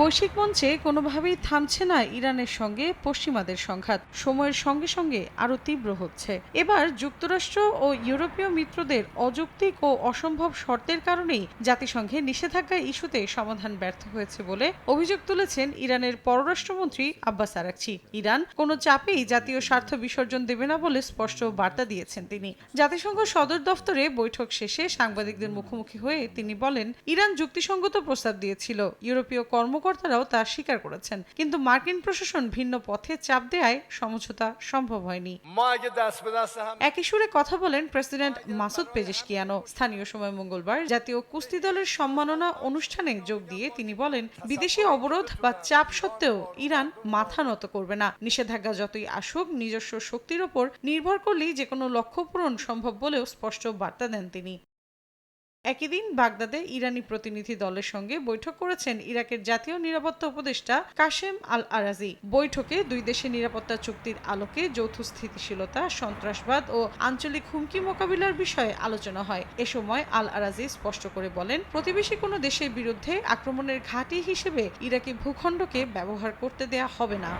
বৈশ্বিক মঞ্চে কোনোভাবেই থামছে না ইরানের সঙ্গে পশ্চিমাদের সংঘাত, সময়ের সঙ্গে সঙ্গে আরও তীব্র হচ্ছে। এবার যুক্তরাষ্ট্র ও ইউরোপীয় মিত্রদের অযৌক্তিক ও অসম্ভব শর্তের কারণেই জাতিসংঘে নিষেধাজ্ঞা ইস্যুতে সমাধান ব্যর্থ হয়েছে বলে অভিযোগ তুলেছেন ইরানের পররাষ্ট্রমন্ত্রী আব্বাস আরাকচি। ইরান কোনো চাপেই জাতীয় স্বার্থ বিসর্জন দেবে না বলে স্পষ্ট বার্তা দিয়েছেন তিনি। জাতিসংঘ সদর দফতরে বৈঠক শেষে সাংবাদিকদের মুখোমুখি হয়ে তিনি বলেন, ইরান যুক্তিসঙ্গত প্রস্তাব দিয়েছিল, ইউরোপীয় কর্মকর্তারাও তা স্বীকার করেছেন, কিন্তু মার্কিন প্রশাসন ভিন্ন পথে চাপ দেয়ায় সমঝোতা সম্ভব হয়নি। একই সুরে কথা বলেন প্রেসিডেন্ট মাসুদ পেজেশকিয়ানো। স্থানীয় সময় মঙ্গলবার জাতীয় কুস্তি দলের সম্মাননা অনুষ্ঠানে যোগ দিয়ে তিনি বলেন, বিদেশি অবরোধ বা চাপ সত্ত্বেও ইরান মাথা নত করবে না। নিষেধাজ্ঞা যতই আসুক, নিজস্ব শক্তির ওপর নির্ভর করলেই যেকোনো লক্ষ্য পূরণ সম্ভব বলেও স্পষ্ট বার্তা দেন তিনি। একই দিন বাগদাদে ইরানি প্রতিনিধি দলের সঙ্গে বৈঠক করেছেন ইরাকের জাতীয় নিরাপত্তা উপদেষ্টা কাশেম আল আরাজি। বৈঠকে দুই দেশের নিরাপত্তা চুক্তির আলোকে যৌথ স্থিতিশীলতা, সন্ত্রাসবাদ ও আঞ্চলিক হুমকি মোকাবিলার বিষয়ে আলোচনা হয়। এ সময় আল আরাজি স্পষ্ট করে বলেন, প্রতিবেশী কোনো দেশের বিরুদ্ধে আক্রমণের ঘাঁটি হিসেবে ইরাকি ভূখণ্ডকে ব্যবহার করতে দেয়া হবে না।